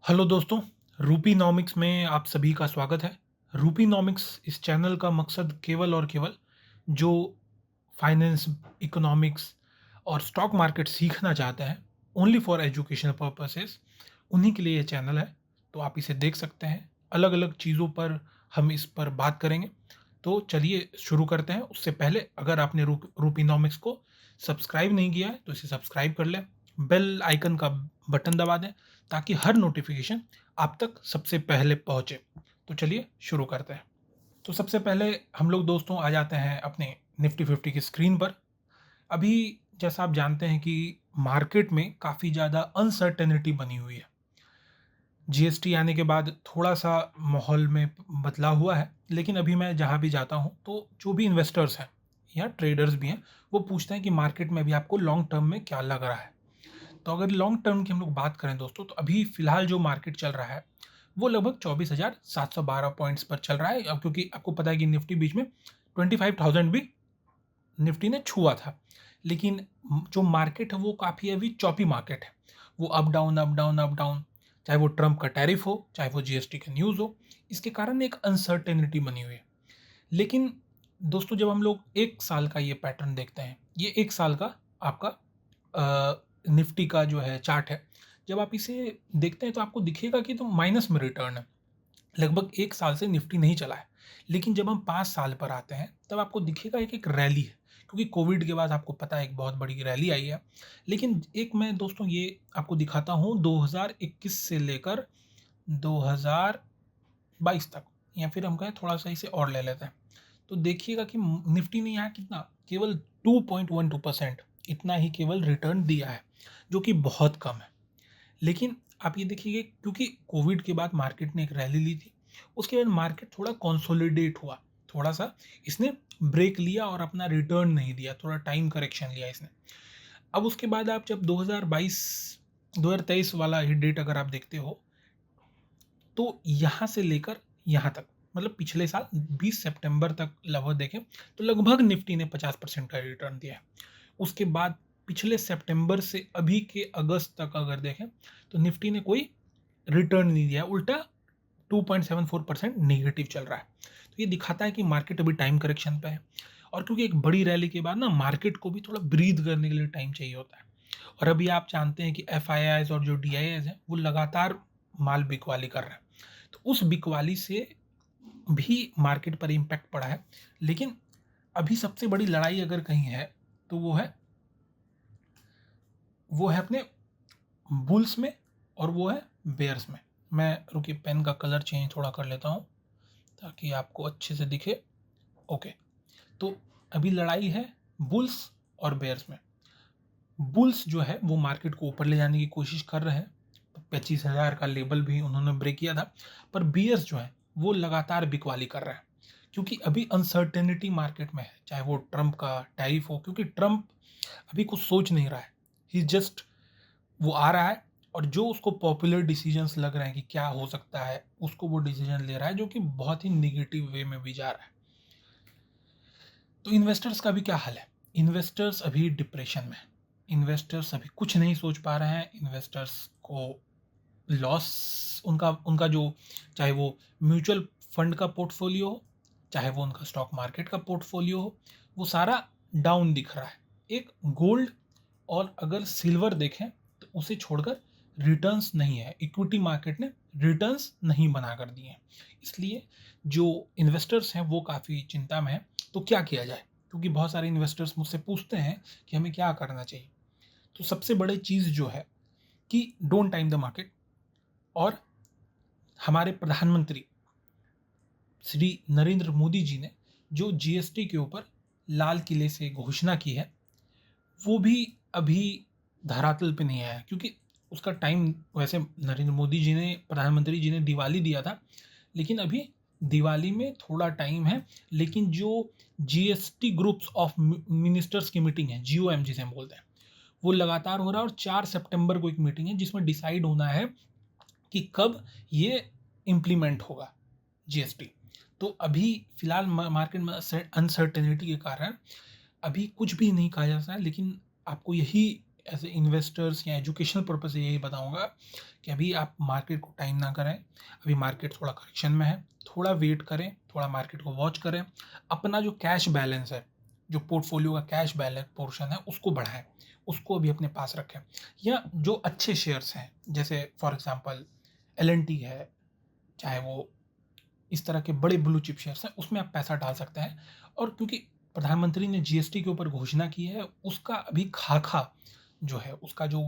Hello दोस्तों, रूपीनॉमिक्स में आप सभी का स्वागत है। रूपीनॉमिक्स इस चैनल का मकसद केवल और केवल जो फाइनेंस, इकोनॉमिक्स और स्टॉक मार्केट सीखना चाहते हैं, ओनली फॉर एजुकेशनल पर्पसेस, उन्हीं के लिए ये चैनल है। तो आप इसे देख सकते हैं। अलग-अलग चीज़ों पर हम इस पर बात करेंगे। तो चलिए शुरू करते हैं। उससे पहले अगर आपने रूपीनॉमिक्स को सब्सक्राइब नहीं किया है, तो इसे सब्सक्राइब कर लें। बेल आइकन का बटन दबा दें ताकि हर नोटिफिकेशन आप तक सबसे पहले पहुंचे। तो चलिए शुरू करते हैं। तो सबसे पहले हम लोग दोस्तों आ जाते हैं अपने निफ्टी 50 की स्क्रीन पर। अभी जैसा आप जानते हैं कि मार्केट में काफ़ी ज़्यादा अनसर्टेनिटी बनी हुई है। जीएसटी आने के बाद थोड़ा-सा माहौल में बदलाव हुआ है, लेकिन अभी मैं जहाँ भी जाता हूँ, तो जो भी इन्वेस्टर्स हैं या ट्रेडर्स भी हैं, वो पूछते हैं कि मार्केट में अभी आपको लॉन्ग टर्म में क्या लग रहा है? तो अगर लॉन्ग टर्म की हम लोग बात करें दोस्तों, तो अभी फ़िलहाल जो मार्केट चल रहा है, वो लगभग 24,712 पॉइंट्स पर चल रहा है। अब क्योंकि आपको पता है कि निफ्टी बीच में 25,000 भी निफ्टी ने छुआ था। लेकिन जो मार्केट है वो काफ़ी अभी चॉपी मार्केट है। वो up down, up down, up down, चाहे वो ट्रम्प का टैरिफ हो, चाहे वो जीएसटी का न्यूज़ हो, इसके कारण एक अनसर्टेनिटी बनी हुई है। लेकिन दोस्तों जब हम लोग 1 साल का ये पैटर्न देखते हैं, ये 1 साल का आपका निफ्टी का जो है चार्ट है। जब आप इसे देखते हैं तो आपको दिखेगा कि तो माइनस में रिटर्न है। लगभग 1 साल से निफ्टी नहीं चला है। लेकिन जब हम 5 साल पर आते हैं, तब आपको दिखेगा एक-एक रैली है। क्योंकि कोविड के बाद आपको पता है एक बहुत बड़ी रैली आई है। लेकिन एक मैं दोस्तों ये आपको दिखाता हूँ 2021 से लेकर 2022 तक, या फिर हम कहें थोड़ा-सा इसे और ले लेते हैं। तो देखिएगा कि निफ्टी ने यहाँ कितना केवल 2.12% इतना ही केवल रिटर्न दिया है, जो कि बहुत कम है। लेकिन आप ये देखिए क्योंकि कोविड के बाद मार्केट ने एक रैली ली थी, उसके बाद मार्केट थोड़ा कंसोलिडेट हुआ, थोड़ा-सा इसने ब्रेक लिया और अपना रिटर्न नहीं दिया, थोड़ा टाइम करेक्शन लिया इसने। अब उसके बाद आप जब 2022 2023 वाला ही डेट अगर आप देखते हो, तो यहाँ से लेकर यहाँ तक, मतलब पिछले साल 20 सितंबर तक लगभग देखें, तो लगभग निफ्टी ने 50% का रिटर्न दिया है। उसके बाद पिछले सितंबर से अभी के अगस्त तक अगर देखें, तो निफ्टी ने कोई रिटर्न नहीं दिया है, उल्टा 2.74% नेगेटिव चल रहा है। तो ये दिखाता है कि मार्केट अभी टाइम करेक्शन पे है। और क्योंकि एक बड़ी रैली के बाद ना मार्केट को भी थोड़ा ब्रीथ करने के लिए टाइम चाहिए होता है। और अभी आप जानते हैं कि एफआईआईज़ और जो डीआईआईज़ हैं, वो लगातार माल बिकवाली कर रहे हैं। तो उस बिकवाली से भी मार्केट पर इम्पैक्ट पड़ा है। लेकिन अभी सबसे बड़ी लड़ाई अगर कहीं है, तो वो है अपने बुल्स में और वो है बेयर्स में। मैं रुकिए पेन का कलर चेंज थोड़ा कर लेता हूँ, ताकि आपको अच्छे से दिखे। ओके, तो अभी लड़ाई है बुल्स और बेयर्स में। बुल्स जो है वो मार्केट को ऊपर ले जाने की कोशिश कर रहे हैं। 25,000 का लेवल भी उन्होंने ब्रेक किया था। पर बियर्स जो हैं वो लगातार बिकवाली कर रहे हैं। क्योंकि अभी अनसर्टेनिटी मार्केट में है, चाहे वो ट्रम्प का टैरिफ हो, क्योंकि ट्रम्प अभी कुछ सोच नहीं रहा है। ही जस्ट वो आ रहा है और जो उसको पॉपुलर डिसीजंस लग रहे हैं कि क्या हो सकता है, उसको वो डिसीजन ले रहा है, जो कि बहुत ही नेगेटिव वे में भी जा रहा है। तो इन्वेस्टर्स का भी क्या हाल है? इन्वेस्टर्स अभी डिप्रेशन में हैं। इन्वेस्टर्स अभी कुछ नहीं सोच पा रहे हैं। इन्वेस्टर्स को लॉस, उनका उनका जो, चाहे वो म्यूचुअल फंड का पोर्टफोलियो हो, चाहे वो उनका स्टॉक मार्केट का पोर्टफोलियो हो, वो सारा डाउन दिख रहा है। एक गोल्ड और अगर सिल्वर देखें, तो उसे छोड़कर रिटर्न्स नहीं है। इक्विटी मार्केट ने रिटर्न्स नहीं बना कर दिए हैं। इसलिए जो इन्वेस्टर्स हैं वो काफ़ी चिंता में हैं। तो क्या किया जाए? क्योंकि बहुत सारे इन्वेस्टर्स मुझसे पूछते हैं कि हमें क्या करना चाहिए? तो सबसे बड़ी चीज़ जो है कि डोंट टाइम द मार्केट। और हमारे प्रधानमंत्री श्री नरेंद्र मोदी जी ने जो जीएसटी के ऊपर लाल किले से घोषणा की है, वो भी अभी धरातल पे नहीं आया। क्योंकि उसका टाइम, वैसे नरेंद्र मोदी जी ने, प्रधानमंत्री जी ने दिवाली दिया था, लेकिन अभी दिवाली में थोड़ा टाइम है। लेकिन जो जीएसटी ग्रुप्स ऑफ मिनिस्टर्स की मीटिंग है, जीओएम जिसे हम बोलते हैं, वो लगातार हो रहा है। और 4 सितंबर को एक मीटिंग है जिसमें डिसाइड होना है कि कब ये इम्प्लीमेंट होगा जीएसटी। तो अभी फिलहाल मार्केट में अनसर्टेनिटी के कारण अभी कुछ भी नहीं कहा जा सकता है। लेकिन आपको यही एज ए इन्वेस्टर्स या एजुकेशनल पर्पज से यही बताऊंगा कि अभी आप मार्केट को टाइम ना करें, अभी मार्केट थोड़ा करेक्शन में है, थोड़ा वेट करें, थोड़ा मार्केट को वॉच करें, अपना जो कैश बैलेंस है, जो पोर्टफोलियो का कैश बैलेंस पोर्शन है उसको बढ़ाएं, उसको अभी अपने पास रखें। या जो अच्छे शेयर्स हैं, जैसे फॉर एग्जांपल एल है, चाहे वो इस तरह के बड़े ब्लू चिप शेयर्स हैं, उसमें आप पैसा डाल सकते हैं। और क्योंकि प्रधानमंत्री ने जीएसटी के ऊपर घोषणा की है, उसका अभी खाका जो है, उसका जो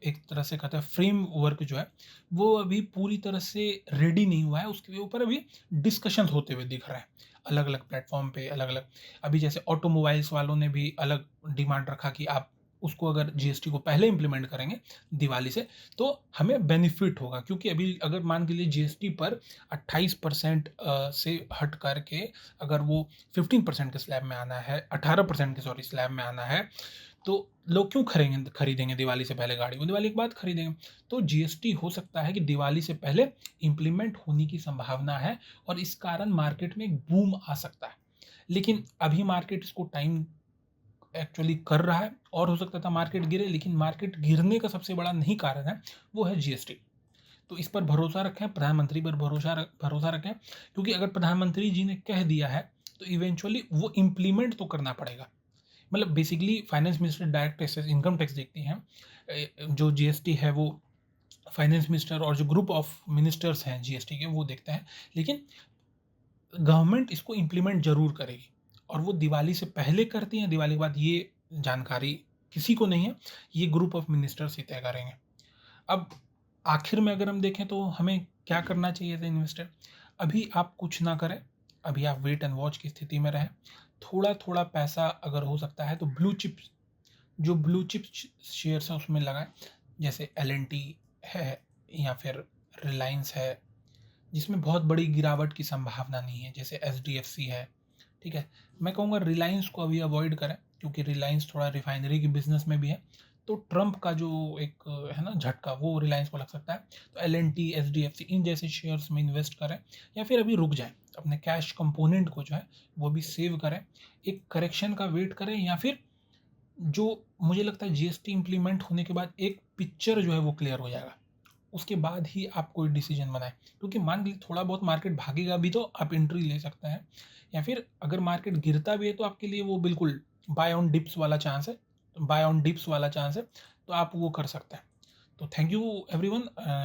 एक तरह से कहते हैं फ्रेमवर्क जो है, वो अभी पूरी तरह से रेडी नहीं हुआ है, उसके ऊपर अभी डिस्कशंस होते हुए दिख रहे हैं अलग अलग प्लेटफॉर्म पे, अलग अलग। अभी जैसे ऑटोमोबाइल्स वालों ने भी अलग डिमांड रखा कि आप उसको अगर जीएसटी को पहले इंप्लीमेंट करेंगे दिवाली से, तो हमें बेनिफिट होगा। क्योंकि अभी अगर मान के लिए जीएसटी पर 28% से हट करके अगर वो 15% के स्लैब में आना है, 18% के सॉरी स्लैब में आना है, तो लोग क्यों खरीदेंगे दिवाली से पहले गाड़ी? वो दिवाली के बाद खरीदेंगे। तो जीएसटी हो सकता है कि दिवाली से पहले इम्प्लीमेंट होने की संभावना है, और इस कारण मार्केट में एक बूम आ सकता है। लेकिन अभी मार्केट इसको टाइम एक्चुअली कर रहा है, और हो सकता था मार्केट गिरे, लेकिन मार्केट गिरने का सबसे बड़ा नहीं कारण है, वो है जीएसटी। तो इस पर भरोसा रखें, प्रधानमंत्री पर भरोसा रखें, क्योंकि अगर प्रधानमंत्री जी ने कह दिया है तो इवेंचुअली वो इम्प्लीमेंट तो करना पड़ेगा। मतलब basically finance minister direct taxes, income tax देखती हैं, जो जीएसटी है वो फाइनेंस मिनिस्टर और जो ग्रुप ऑफ मिनिस्टर्स हैं जीएसटी के, वो देखते हैं। लेकिन गवर्नमेंट इसको इम्प्लीमेंट जरूर करेगी, और वो दिवाली से पहले करती हैं, दिवाली के बाद ये जानकारी किसी को नहीं है, ये ग्रुप ऑफ मिनिस्टर्स ही तय करेंगे। अब आखिर में अगर हम देखें तो हमें क्या करना चाहिए था इन्वेस्टर? अभी आप कुछ ना करें, अभी आप वेट एंड वॉच की स्थिति में रहें। थोड़ा थोड़ा पैसा अगर हो सकता है तो ब्लू चिप्स, जो ब्लू चिप शेयर्स हैं उसमें लगाएं, जैसे एल है, या फिर रिलायंस है, जिसमें बहुत बड़ी गिरावट की संभावना नहीं है, जैसे एच है। ठीक है, मैं कहूँगा रिलायंस को अभी अवॉइड करें, क्योंकि रिलायंस थोड़ा रिफाइनरी के बिजनेस में भी है, तो ट्रंप का जो एक है ना झटका, वो रिलायंस को लग सकता है। तो एच इन जैसे शेयर्स में इन्वेस्ट करें, या फिर अभी रुक जाएं, अपने कैश कंपोनेंट को जो है वो भी सेव करें, एक करेक्शन का वेट करें, या फिर जो मुझे लगता है जीएसटी इम्प्लीमेंट होने के बाद एक पिक्चर जो है वो क्लियर हो जाएगा, उसके बाद ही आप कोई डिसीजन बनाएं। क्योंकि मान लीजिए थोड़ा बहुत मार्केट भागेगा भी तो आप एंट्री ले सकते हैं, या फिर अगर मार्केट गिरता भी है तो आपके लिए वो बिल्कुल बाय ऑन डिप्स वाला चांस है, तो आप वो कर सकते हैं। तो थैंक यू एवरीवन।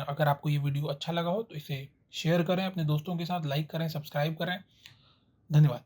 अगर आपको ये वीडियो अच्छा लगा हो तो इसे शेयर करें अपने दोस्तों के साथ, लाइक करें, सब्सक्राइब करें। धन्यवाद।